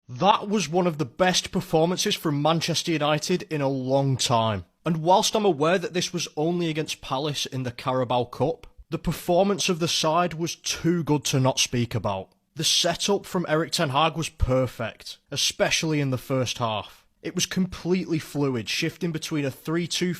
That was one of the best performances from Manchester United in a long time. And whilst I'm aware that this was only against Palace in the Carabao Cup, the performance of the side was too good to not speak about. The setup from Erik ten Hag was perfect, especially in the first half. It was completely fluid, shifting between a 3-2-5,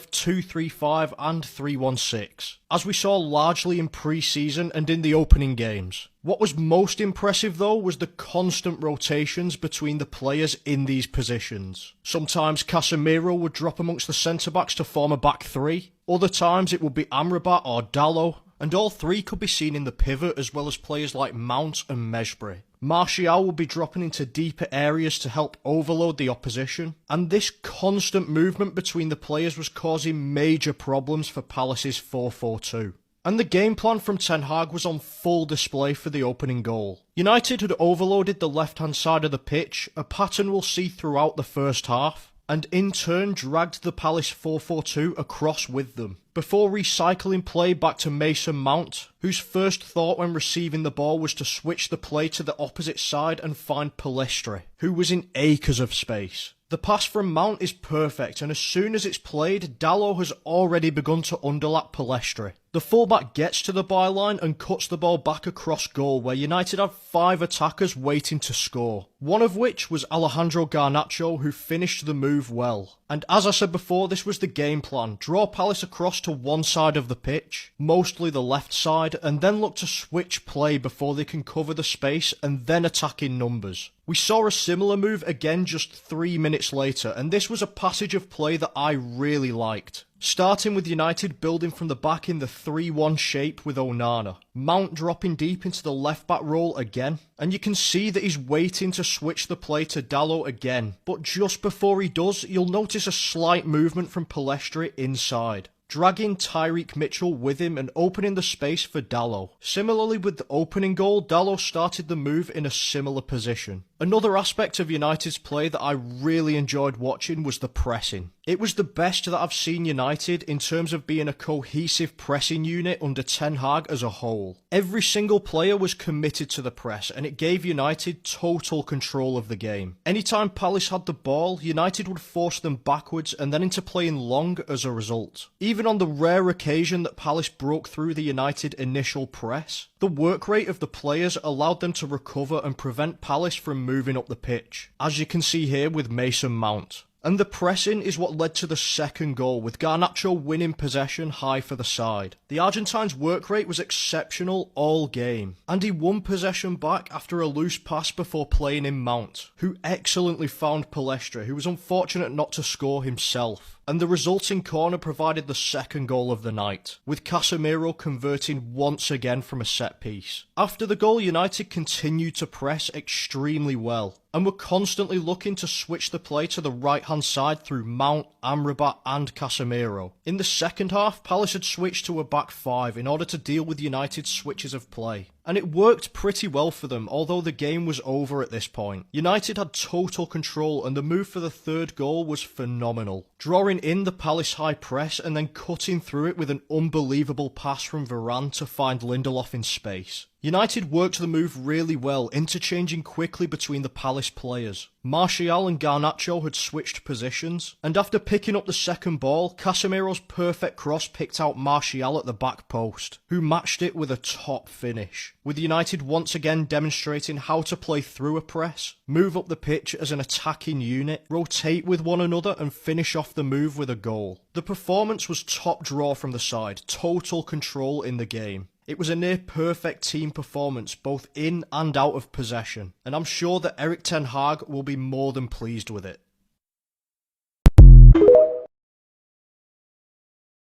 2-3-5 and 3-1-6, as we saw largely in pre-season and in the opening games. What was most impressive though was the constant rotations between the players in these positions. Sometimes Casemiro would drop amongst the centre-backs to form a back three, other times it would be Amrabat or Dalot, and all three could be seen in the pivot as well as players like Mount and Mejbri. Martial would be dropping into deeper areas to help overload the opposition, and this constant movement between the players was causing major problems for Palace's 4-4-2. And the game plan from Ten Hag was on full display for the opening goal. United had overloaded the left-hand side of the pitch, a pattern we'll see throughout the first half, and in turn dragged the Palace 4-4-2 across with them, before recycling play back to Mason Mount, whose first thought when receiving the ball was to switch the play to the opposite side and find Pellistri, who was in acres of space. The pass from Mount is perfect, and as soon as it's played, Dalot has already begun to underlap Pellistri. The fullback gets to the byline and cuts the ball back across goal, where United have 5 attackers waiting to score. One of which was Alejandro Garnacho, who finished the move well. And as I said before, this was the game plan. Draw Palace across to one side of the pitch, mostly the left side, and then look to switch play before they can cover the space and then attack in numbers. We saw a similar move again just 3 minutes later, and this was a passage of play that I really liked. Starting with United building from the back in the 3-1 shape with Onana. Mount dropping deep into the left back role again, and you can see that he's waiting to switch the play to Dalot again. But just before he does, you'll notice a slight movement from Pellistri inside, dragging Tyreek Mitchell with him and opening the space for Dalot. Similarly with the opening goal, Dalot started the move in a similar position. Another aspect of United's play that I really enjoyed watching was the pressing. It was the best that I've seen United in terms of being a cohesive pressing unit under Ten Hag as a whole. Every single player was committed to the press, and it gave United total control of the game. Anytime Palace had the ball, United would force them backwards and then into playing long as a result. Even on the rare occasion that Palace broke through the United initial press, the work rate of the players allowed them to recover and prevent Palace from moving up the pitch, as you can see here with Mason Mount. And the pressing is what led to the second goal, with Garnacho winning possession high for the side. The Argentine's work rate was exceptional all game, and he won possession back after a loose pass before playing in Mount, who excellently found Pellistri, who was unfortunate not to score himself. And the resulting corner provided the second goal of the night, with Casemiro converting once again from a set piece. After the goal, United continued to press extremely well, and were constantly looking to switch the play to the right-hand side through Mount, Amrabat and Casemiro. In the second half, Palace had switched to a back 5 in order to deal with United's switches of play. And it worked pretty well for them, although the game was over at this point. United had total control, and the move for the third goal was phenomenal. Drawing in the Palace high press and then cutting through it with an unbelievable pass from Varane to find Lindelof in space. United worked the move really well, interchanging quickly between the Palace players. Martial and Garnacho had switched positions, and after picking up the second ball, Casemiro's perfect cross picked out Martial at the back post, who matched it with a top finish, with United once again demonstrating how to play through a press, move up the pitch as an attacking unit, rotate with one another and finish off the move with a goal. The performance was top draw from the side, total control in the game. It was a near perfect team performance both in and out of possession, and I'm sure that Erik ten Hag will be more than pleased with it.